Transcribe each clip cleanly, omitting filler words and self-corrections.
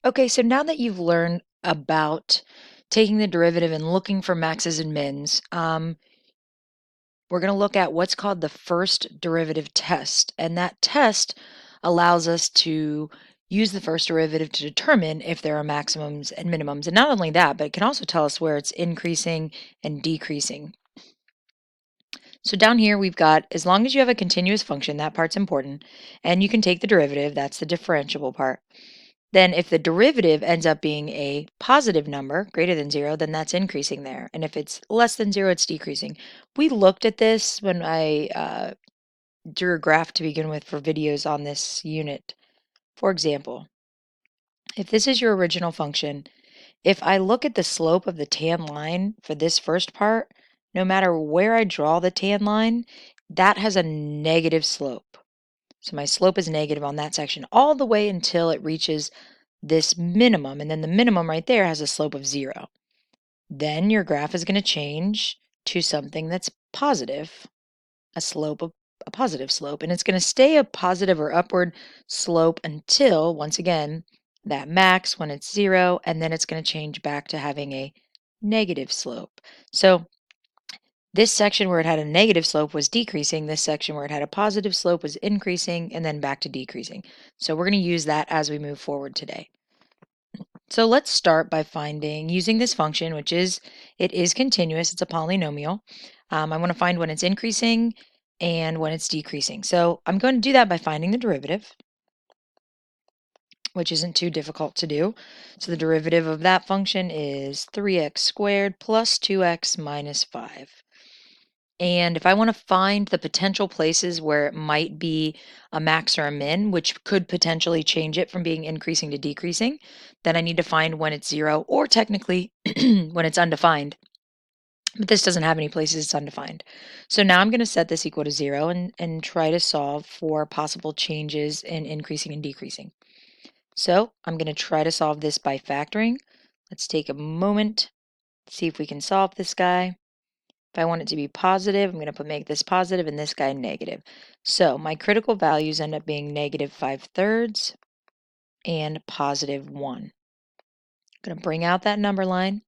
Okay, so now that you've learned about taking the derivative and looking for maxes and mins, we're going to look at what's called the first derivative test. And that test allows us to use the first derivative to determine if there are maximums and minimums. And not only that, but it can also tell us where it's increasing and decreasing. So down here, we've got, as long as you have a continuous function, that part's important, and you can take the derivative, that's the differentiable part. Then if the derivative ends up being a positive number, greater than 0, then that's increasing there. And if it's less than 0, it's decreasing. We looked at this when I drew a graph to begin with for videos on this unit. For example, if this is your original function, if I look at the slope of the tan line for this first part, no matter where I draw the tan line, that has a negative slope. So my slope is negative on that section all the way until it reaches this minimum, and then the minimum right there has a slope of 0. Then your graph is going to change to something that's positive, a positive slope, and it's going to stay a positive or upward slope until, once again, that max when it's 0, and then it's going to change back to having a negative slope. So this section where it had a negative slope was decreasing, this section where it had a positive slope was increasing, and then back to decreasing. So we're going to use that as we move forward today. So let's start by using this function, which is, it is continuous, it's a polynomial. I want to find when it's increasing and when it's decreasing. So I'm going to do that by finding the derivative, which isn't too difficult to do. So the derivative of that function is 3x squared plus 2x minus 5. And if I want to find the potential places where it might be a max or a min, which could potentially change it from being increasing to decreasing, then I need to find when it's 0, or technically when it's undefined. But this doesn't have any places it's undefined. So now I'm going to set this equal to 0 and try to solve for possible changes in increasing and decreasing. So I'm going to try to solve this by factoring. Let's take a moment, see if we can solve this guy. If I want it to be positive, I'm going to make this positive and this guy negative. So my critical values end up being negative 5/3 and positive 1. I'm going to bring out that number line.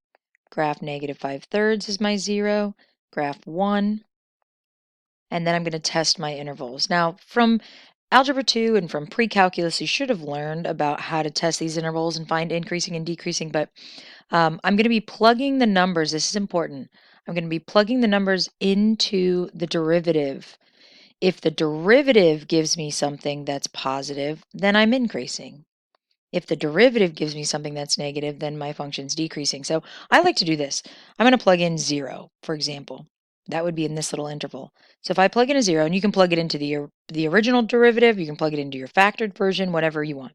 Graph negative 5/3 is my 0. Graph 1. And then I'm going to test my intervals. Now, from Algebra 2 and from pre-calculus, you should have learned about how to test these intervals and find increasing and decreasing, but I'm going to be plugging the numbers. This is important. I'm going to be plugging the numbers into the derivative. If the derivative gives me something that's positive, then I'm increasing. If the derivative gives me something that's negative, then my function's decreasing. So I like to do this. I'm going to plug in 0, for example. That would be in this little interval. So if I plug in a 0, and you can plug it into the original derivative, you can plug it into your factored version, whatever you want.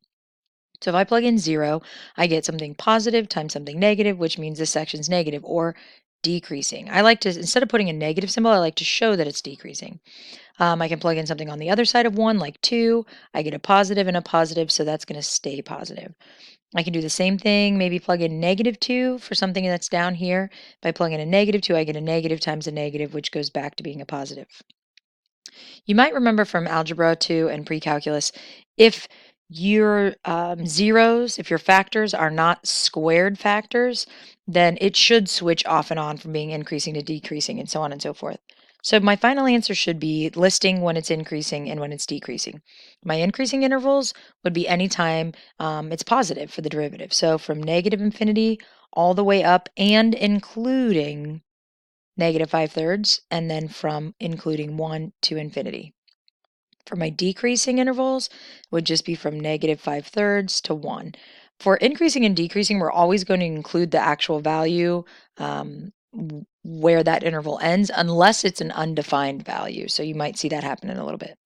So if I plug in 0, I get something positive times something negative, which means this section's negative or decreasing. I like to, instead of putting a negative symbol, I like to show that it's decreasing. I can plug in something on the other side of 1, like 2. I get a positive and a positive, so that's going to stay positive. I can do the same thing, maybe plug in -2 for something that's down here. If I plug in a -2, I get a negative times a negative, which goes back to being a positive. You might remember from Algebra 2 and pre-calculus, if your zeros, if your factors are not squared factors, then it should switch off and on from being increasing to decreasing and so on and so forth. So my final answer should be listing when it's increasing and when it's decreasing. My increasing intervals would be anytime it's positive for the derivative. So from negative infinity all the way up and including negative 5/3, and then from including 1 to infinity. For my decreasing intervals, would just be from negative 5/3 to 1. For increasing and decreasing, we're always going to include the actual value where that interval ends, unless it's an undefined value. So you might see that happen in a little bit.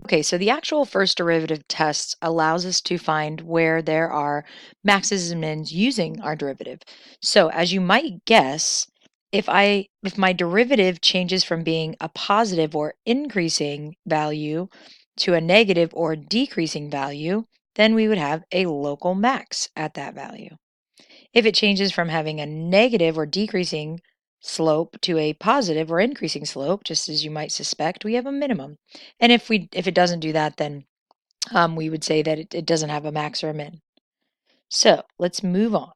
Okay, so the actual first derivative test allows us to find where there are maxes and mins using our derivative. So as you might guess, if my derivative changes from being a positive or increasing value to a negative or decreasing value, then we would have a local max at that value. If it changes from having a negative or decreasing slope to a positive or increasing slope, just as you might suspect, we have a minimum. And if it doesn't do that, then we would say that it doesn't have a max or a min. So let's move on.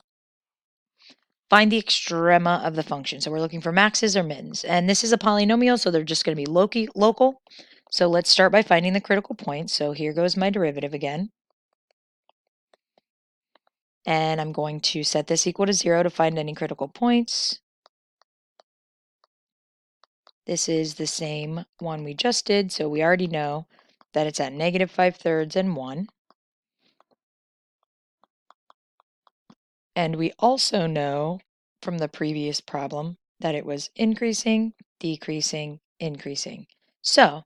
Find the extrema of the function. So we're looking for maxes or mins. And this is a polynomial, so they're just going to be local. So let's start by finding the critical point. So here goes my derivative again. And I'm going to set this equal to 0 to find any critical points. This is the same one we just did, so we already know that it's at -5/3 and 1. And we also know from the previous problem that it was increasing, decreasing, increasing. So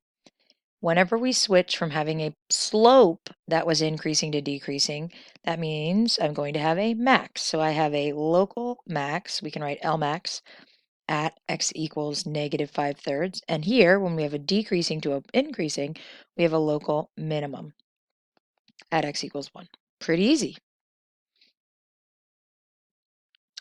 whenever we switch from having a slope that was increasing to decreasing, that means I'm going to have a max. So I have a local max. We can write L max at x equals -5/3. And here, when we have a decreasing to an increasing, we have a local minimum at x equals 1. Pretty easy.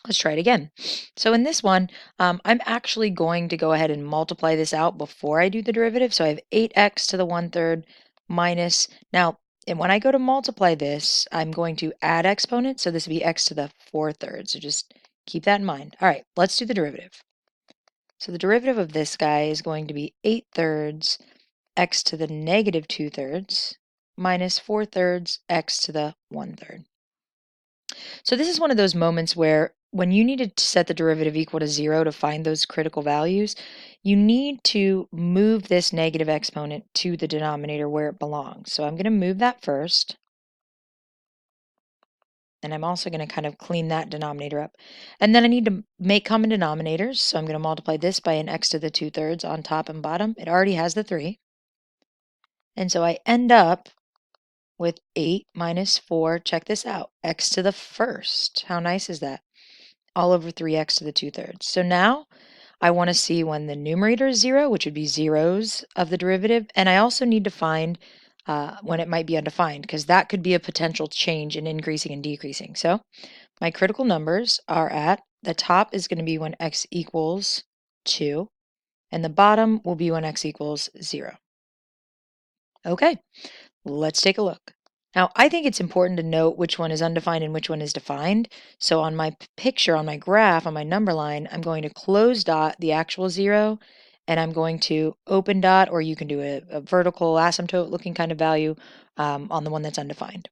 Let's try it again. So in this one, I'm actually going to go ahead and multiply this out before I do the derivative. So I have 8x to the 1/3 minus, now, and when I go to multiply this, I'm going to add exponents. So this would be x to the 4/3. So just keep that in mind. All right, let's do the derivative. So the derivative of this guy is going to be 8/3 x to the -2/3 minus 4/3 x to the 1/3. So this is one of those moments where when you needed to set the derivative equal to 0 to find those critical values, you need to move this negative exponent to the denominator where it belongs. So I'm going to move that first. And I'm also going to kind of clean that denominator up. And then I need to make common denominators. So I'm going to multiply this by an x to the 2/3 on top and bottom. It already has the 3. And so I end up with 8 minus 4, check this out, x to the first. How nice is that? All over 3x to the 2/3. So now I want to see when the numerator is 0, which would be zeros of the derivative, and I also need to find when it might be undefined, because that could be a potential change in increasing and decreasing. So my critical numbers are at, the top is going to be when x equals 2, and the bottom will be when x equals 0. Okay, let's take a look. Now, I think it's important to note which one is undefined and which one is defined. So on my picture, on my graph, on my number line, I'm going to close dot the actual 0, and I'm going to open dot, or you can do a vertical asymptote looking kind of value on the one that's undefined,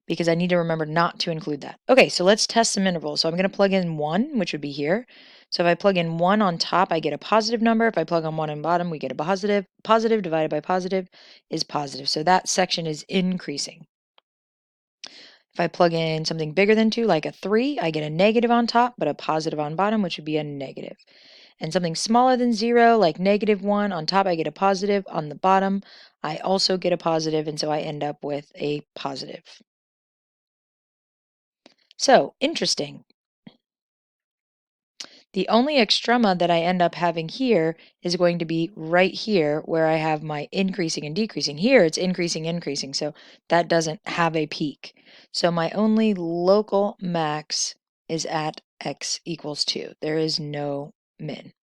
because I need to remember not to include that. Okay, so let's test some intervals. So I'm going to plug in 1, which would be here. So if I plug in 1 on top, I get a positive number. If I plug on 1 on bottom, we get a positive. Positive divided by positive is positive. So that section is increasing. If I plug in something bigger than 2, like a 3, I get a negative on top, but a positive on bottom, which would be a negative. And something smaller than 0, like -1, on top I get a positive. On the bottom, I also get a positive, and so I end up with a positive. So, interesting. The only extrema that I end up having here is going to be right here where I have my increasing and decreasing. Here it's increasing, increasing, so that doesn't have a peak. So my only local max is at x equals 2. There is no min.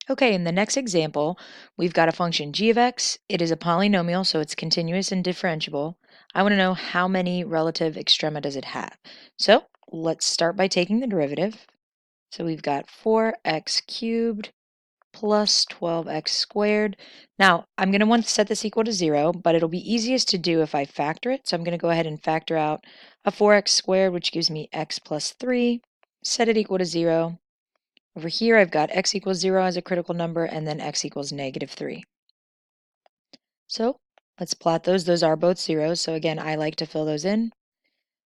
Okay, in the next example, we've got a function g of x. It is a polynomial, so it's continuous and differentiable. I want to know how many relative extrema does it have. So let's start by taking the derivative. So we've got 4x cubed plus 12x squared. Now, I'm going to want to set this equal to 0, but it'll be easiest to do if I factor it. So I'm going to go ahead and factor out a 4x squared, which gives me x plus 3, set it equal to 0. Over here, I've got x equals 0 as a critical number, and then x equals -3. So let's plot those. Those are both zeros. So again, I like to fill those in.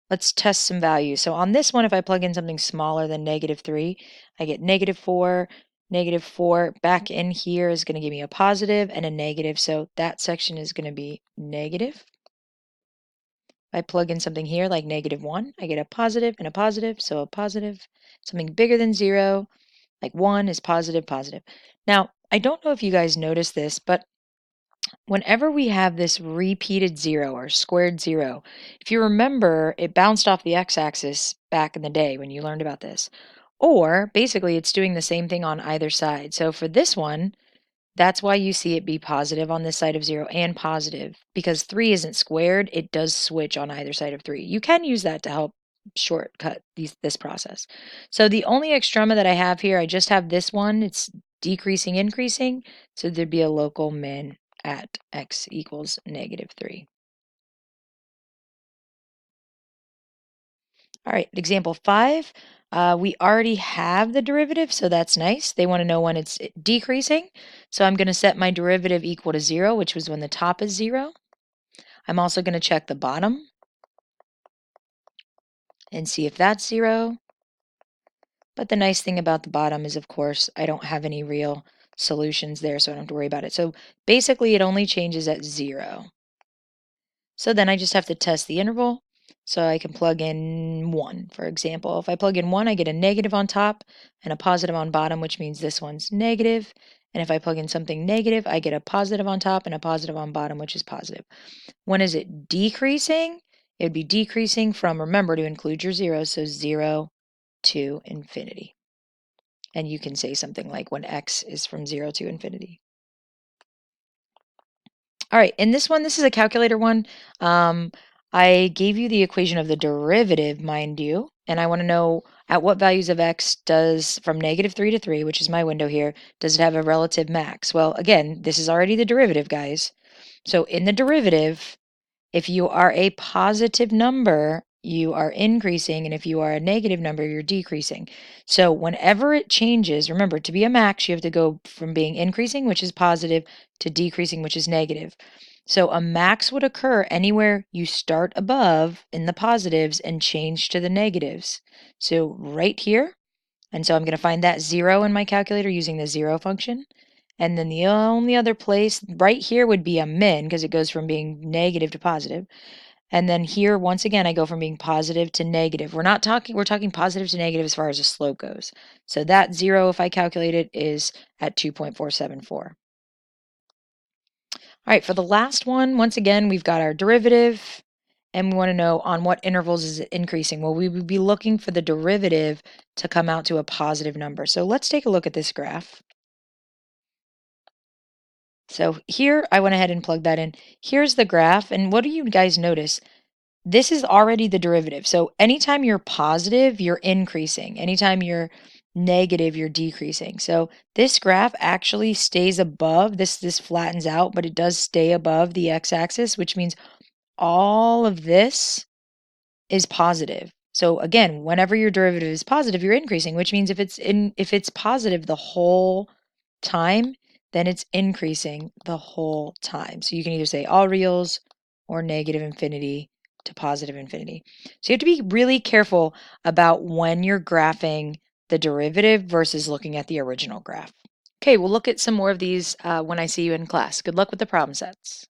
Let's test some values. So on this one, if I plug in something smaller than -3, I get -4. -4 back in here is going to give me a positive and a negative. So that section is going to be negative. If I plug in something here like -1, I get a positive and a positive. So a positive. Something bigger than 0, like 1, is positive, positive. Now, I don't know if you guys noticed this, but whenever we have this repeated 0 or squared 0, if you remember, it bounced off the x-axis back in the day when you learned about this. Or basically, it's doing the same thing on either side. So for this one, that's why you see it be positive on this side of 0 and positive. Because 3 isn't squared, it does switch on either side of 3. You can use that to help shortcut this process. So the only extrema that I have here, I just have this one. It's decreasing, increasing. So there'd be a local min at x equals -3. All right, example 5. We already have the derivative, so that's nice. They want to know when it's decreasing. So I'm going to set my derivative equal to 0, which was when the top is 0. I'm also going to check the bottom and see if that's 0. But the nice thing about the bottom is, of course, I don't have any real solutions there, so I don't have to worry about it. So basically, it only changes at 0. So then I just have to test the interval. So I can plug in 1, for example. If I plug in 1, I get a negative on top and a positive on bottom, which means this one's negative. And if I plug in something negative, I get a positive on top and a positive on bottom, which is positive. When is it decreasing? It would be decreasing from, remember to include your zeros, so 0 to infinity. And you can say something like when x is from 0 to infinity. All right, in this one, this is a calculator one. I gave you the equation of the derivative, mind you, and I want to know at what values of x does, from -3 to 3, which is my window here, does it have a relative max? Well, again, this is already the derivative, guys. So in the derivative, if you are a positive number, you are increasing, and if you are a negative number, you're decreasing. So whenever it changes, remember, to be a max, you have to go from being increasing, which is positive, to decreasing, which is negative. So a max would occur anywhere you start above in the positives and change to the negatives. So right here, and so I'm going to find that 0 in my calculator using the 0 function. And then the only other place right here would be a min because it goes from being negative to positive. And then here, once again, I go from being positive to negative. We're talking positive to negative as far as the slope goes. So that 0, if I calculate it, is at 2.474. All right, for the last one, once again, we've got our derivative, and we want to know on what intervals is it increasing. Well, we would be looking for the derivative to come out to a positive number. So let's take a look at this graph. So here, I went ahead and plugged that in. Here's the graph, and what do you guys notice? This is already the derivative. So anytime you're positive, you're increasing. Anytime you're negative, you're decreasing. So this graph actually stays above, this flattens out, but it does stay above the x-axis, which means all of this is positive. So again, whenever your derivative is positive, you're increasing, which means if it's positive the whole time, then it's increasing the whole time. So you can either say all reals or negative infinity to positive infinity. So you have to be really careful about when you're graphing the derivative versus looking at the original graph. Okay, we'll look at some more of these when I see you in class. Good luck with the problem sets.